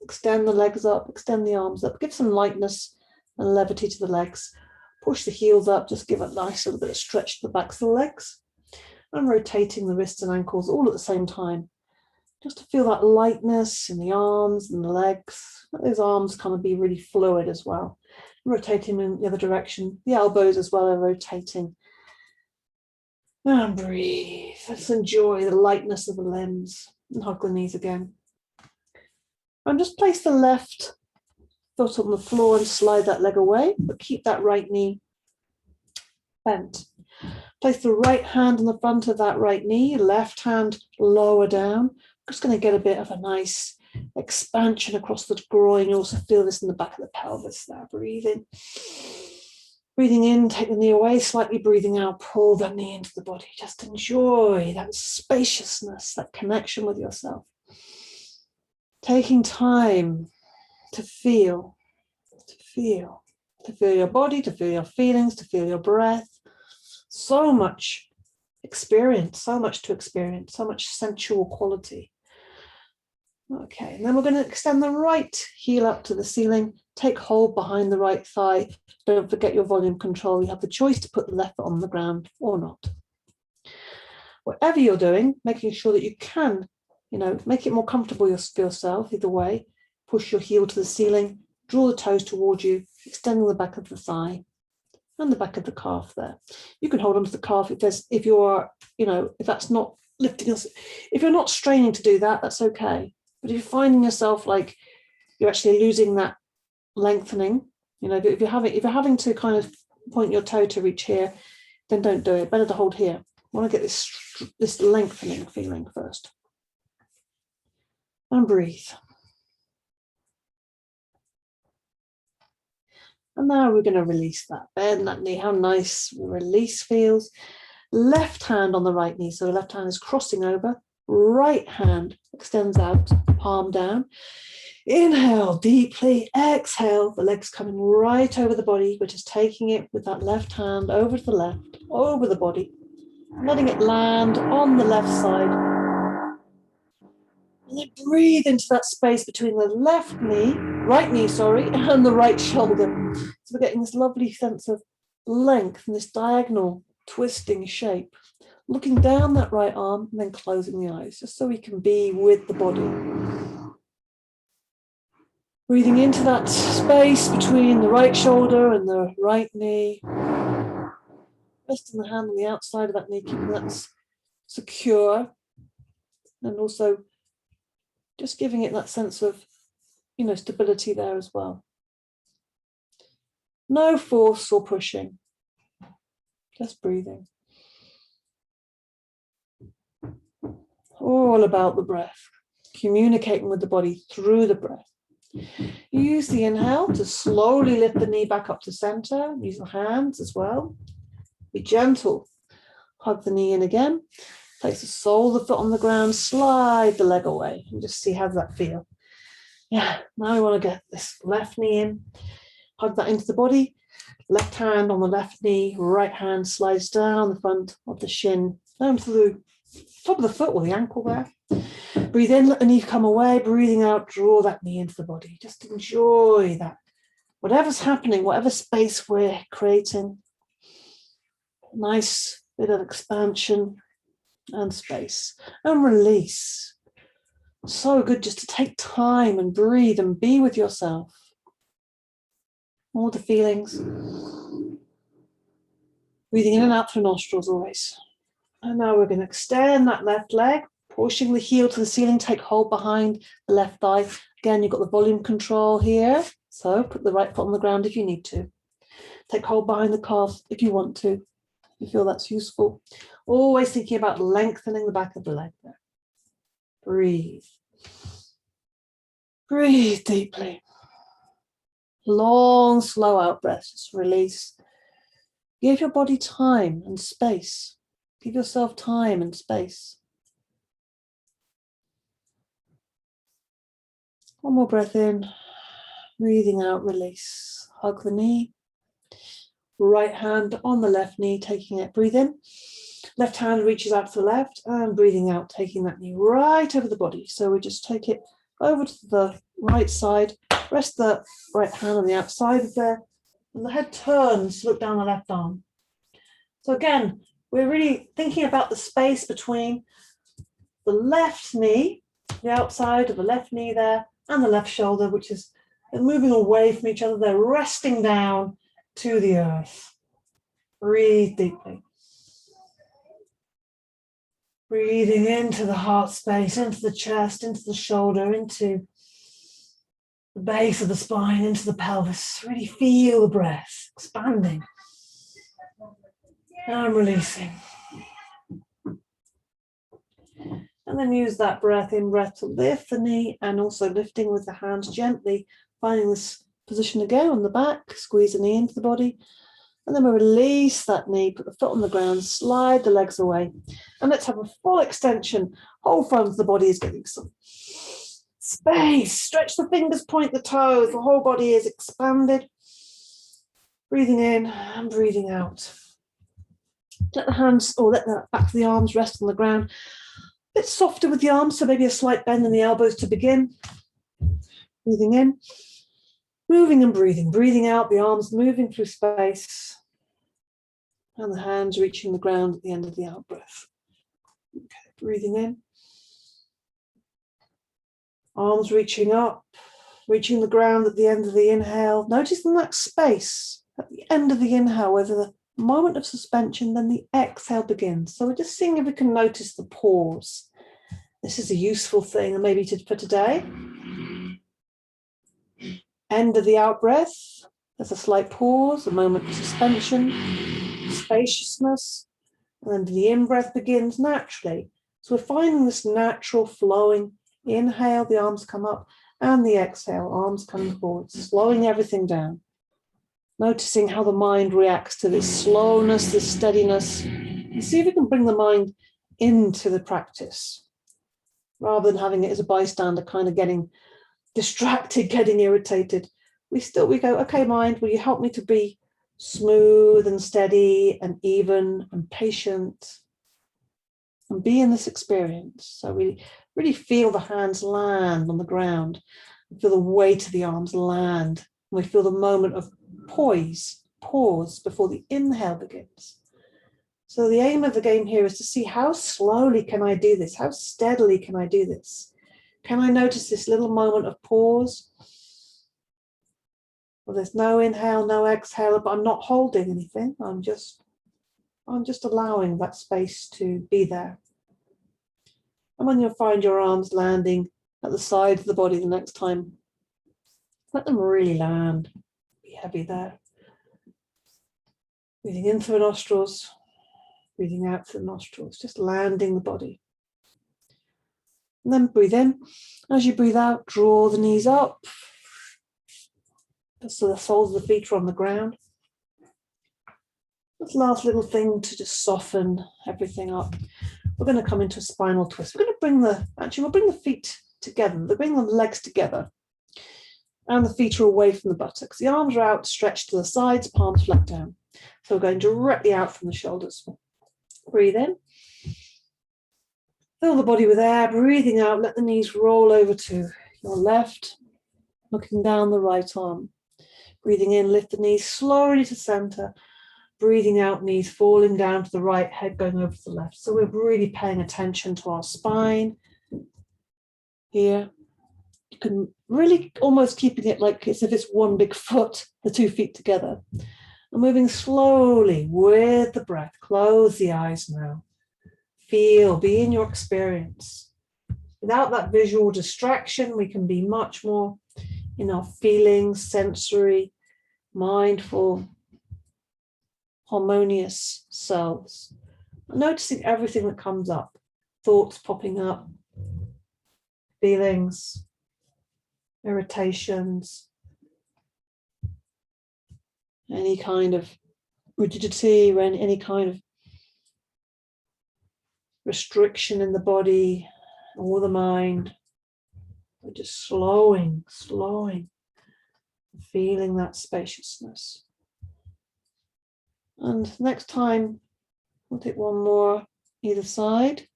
Extend the legs up, extend the arms up, give some lightness and levity to the legs. Push the heels up, just give a nice little bit of stretch to the backs of the legs. And rotating the wrists and ankles all at the same time. Just to feel that lightness in the arms and the legs. Let those arms kind of be really fluid as well. Rotating in the other direction. The elbows as well are rotating. And breathe. Let's enjoy the lightness of the limbs. And hug the knees again. And just place the left foot on the floor and slide that leg away, but keep that right knee bent. Place the right hand on the front of that right knee, left hand lower down. I'm just going to get a bit of a nice expansion across the groin. You also feel this in the back of the pelvis there. Breathing. Breathing in, take the knee away, slightly breathing out, pull the knee into the body. Just enjoy that spaciousness, that connection with yourself. Taking time to feel your body, to feel your feelings, to feel your breath. So much experience, so much to experience, so much sensual quality. Okay, and then we're going to extend the right heel up to the ceiling, take hold behind the right thigh. Don't forget your volume control. You have the choice to put the left foot on the ground or not. Whatever you're doing, making sure that you can, make it more comfortable for yourself either way. Push your heel to the ceiling, draw the toes towards you, extending the back of the thigh and the back of the calf there. You can hold onto the calf if you're, if that's not lifting us. If you're not straining to do that, that's okay. But if you're finding yourself like you're actually losing that lengthening, if you're having to kind of point your toe to reach here, then don't do it. Better to hold here. I want to get this lengthening feeling first. And breathe. And now we're going to release that. Bend that knee. How nice release feels. Left hand on the right knee. So the left hand is crossing over. Right hand extends out, palm down. Inhale deeply. Exhale. The legs coming right over the body. We're just taking it with that left hand over to the left, over the body. letting it land on the left side. And then breathe into that space between the right knee, and the right shoulder. So we're getting this lovely sense of length and this diagonal twisting shape. Looking down that right arm and then closing the eyes, just so we can be with the body. Breathing into that space between the right shoulder and the right knee. Resting the hand on the outside of that knee, keeping that secure. And also just giving it that sense of, stability there as well. No force or pushing, just breathing. All about the breath, communicating with the body through the breath. You use the inhale to slowly lift the knee back up to center. Use the hands as well. Be gentle. Hug the knee in again. Place the sole of the foot on the ground. Slide the leg away. And just see how does that feel. Yeah, now we want to get this left knee in. Hug that into the body. Left hand on the left knee. Right hand slides down the front of the shin. Down to the top of the foot or the ankle there. Breathe in, let the knee come away. Breathing out, draw that knee into the body. Just enjoy that. Whatever's happening, whatever space we're creating, nice bit of expansion and space. And release. So good just to take time and breathe and be with yourself. All the feelings. Breathing in and out through nostrils always. And now we're going to extend that left leg, pushing the heel to the ceiling, take hold behind the left thigh. Again, you've got the volume control here. So put the right foot on the ground if you need to. Take hold behind the calf if you want to, if you feel that's useful. Always thinking about lengthening the back of the leg there. Breathe. Breathe deeply. Long, slow out breaths. Just release. Give your body time and space. Give yourself time and space. One more breath in. Breathing out, release. Hug the knee. Right hand on the left knee, taking it. Breathe in. Left hand reaches out to the left and breathing out, taking that knee right over the body. So we just take it over to the right side. Rest the right hand on the outside of there. And the head turns, look down the left arm. So again, we're really thinking about the space between the left knee, the outside of the left knee there, and the left shoulder, which is moving away from each other. They're resting down to the earth. Breathe deeply. Breathing into the heart space, into the chest, into the shoulder, into the base of the spine, into the pelvis. Really feel the breath expanding. And releasing. And then use that breath in breath to lift the knee and also lifting with the hands gently, finding this position again on the back, squeeze the knee into the body. And then we release that knee, put the foot on the ground, slide the legs away. And let's have a full extension. Whole front of the body is getting some space. Stretch the fingers, point the toes. The whole body is expanded. Breathing in and breathing out. Let the hands, or let the back of the arms rest on the ground. A bit softer with the arms, so maybe a slight bend in the elbows to begin. Breathing in, moving and breathing. Breathing out, the arms moving through space. And the hands reaching the ground at the end of the out breath. Okay, breathing in. Arms reaching up, reaching the ground at the end of the inhale. Noticing that space at the end of the inhale, whether the moment of suspension, then the exhale begins. So we're just seeing if we can notice the pause. This is a useful thing, and maybe for today. End of the out breath. There's a slight pause, a moment of suspension, spaciousness, and then the in breath begins naturally. So we're finding this natural flowing inhale, the arms come up, and the exhale, arms coming forward, slowing everything down. Noticing how the mind reacts to this slowness, this steadiness, and see if we can bring the mind into the practice rather than having it as a bystander, kind of getting distracted, getting irritated. We go, okay, mind, will you help me to be smooth and steady and even and patient and be in this experience. So we really feel the hands land on the ground, we feel the weight of the arms land, and we feel the moment of pause before the inhale begins. So the aim of the game here is to see how slowly can I do this? How steadily can I do this? Can I notice this little moment of pause? Well, there's no inhale, no exhale, but I'm not holding anything. I'm just allowing that space to be there. And when you'll find your arms landing at the sides of the body the next time, let them really land. Be heavy there. Breathing in through the nostrils, breathing out through the nostrils, just landing the body. And then breathe in. As you breathe out, draw the knees up, so the soles of the feet are on the ground. This last little thing to just soften everything up. We're going to come into a spinal twist. We're going to bring we'll bring the feet together. We'll bring the legs together. And the feet are away from the buttocks. The arms are out, stretched to the sides, palms flat down. So we're going directly out from the shoulders. Breathe in. Fill the body with air. Breathing out, let the knees roll over to your left, looking down the right arm. Breathing in, lift the knees slowly to center. Breathing out, knees falling down to the right, head going over to the left. So we're really paying attention to our spine here. You can really almost keeping it like as if it's one big foot, the 2 feet together. And moving slowly with the breath. Close the eyes now. Feel, be in your experience. Without that visual distraction, we can be much more in our feelings, sensory, mindful, harmonious selves. Noticing everything that comes up, thoughts popping up, feelings, irritations, any kind of rigidity or any kind of restriction in the body or the mind. We're just slowing, feeling that spaciousness. And next time, we'll take one more either side.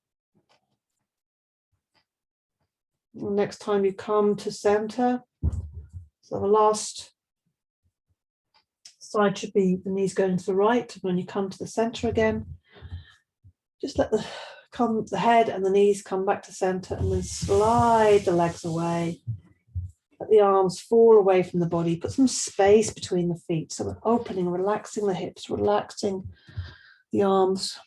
And next time you come to center, so the last side should be the knees going to the right. When you come to the center again, just let the head and the knees come back to center, and then slide the legs away. Let the arms fall away from the body. Put some space between the feet. So we're opening, relaxing the hips, relaxing the arms.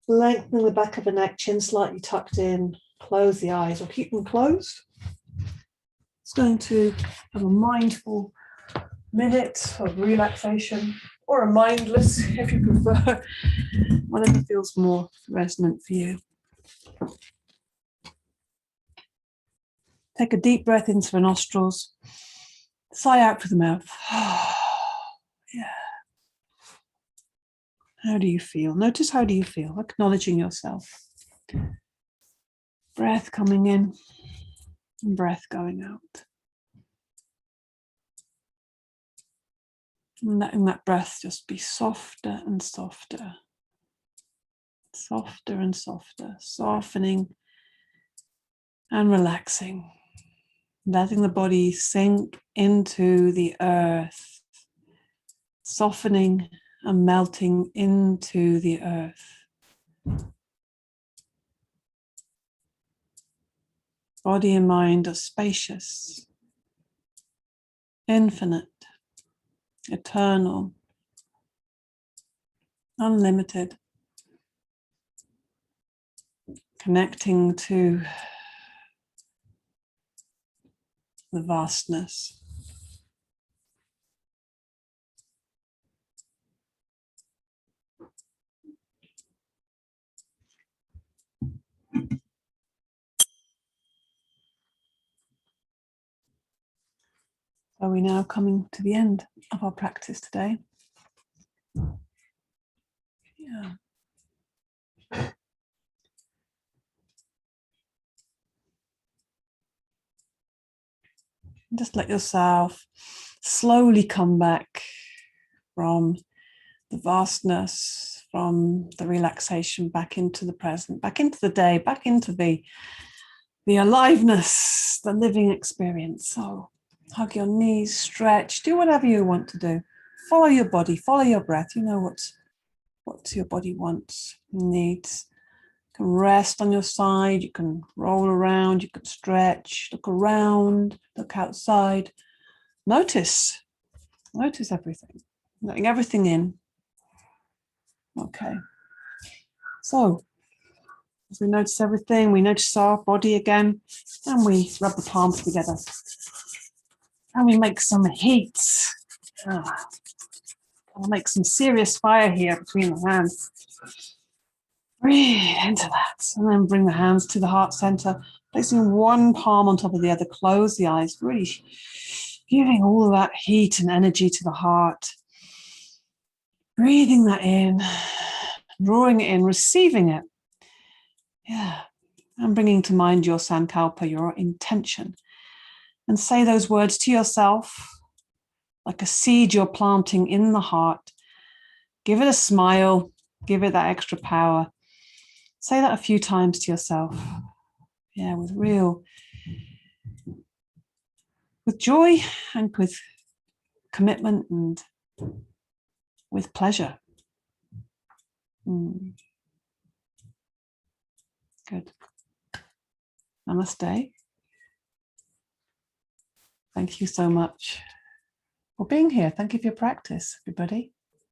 Lengthening the back of the neck, chin slightly tucked in. Close the eyes or keep them closed. It's going to have a mindful minute of relaxation, or a mindless if you prefer, whatever feels more resonant for you. Take a deep breath into the nostrils, sigh out through the mouth. Yeah. How do you feel? Notice how do you feel, acknowledging yourself. Breath coming in and breath going out. And letting that breath just be softer and softer. Softer and softer, softening and relaxing. Letting the body sink into the earth, softening and melting into the earth. Body and mind are spacious, infinite, eternal, unlimited, connecting to the vastness. So we're now coming to the end of our practice today. Yeah. Just let yourself slowly come back from the vastness, from the relaxation back into the present, back into the day, back into the aliveness, the living experience. So hug your knees, stretch, do whatever you want to do. Follow your body, follow your breath. You know what your body wants, needs. You can rest on your side, you can roll around, you can stretch, look around, look outside. Notice everything, letting everything in. Okay. So as we notice everything, we notice our body again, and we rub the palms together. And we make some heat. I'll make some serious fire here between the hands. Breathe into that, and then bring the hands to the heart center, placing one palm on top of the other. Close the eyes, really giving all of that heat and energy to the heart. Breathing that in, drawing it in, receiving it. Yeah, and bringing to mind your sankalpa, your intention. And say those words to yourself, like a seed you're planting in the heart. Give it a smile, give it that extra power. Say that a few times to yourself. Yeah, with joy and with commitment and with pleasure. Good. Namaste. Thank you so much for being here. Thank you for your practice, everybody.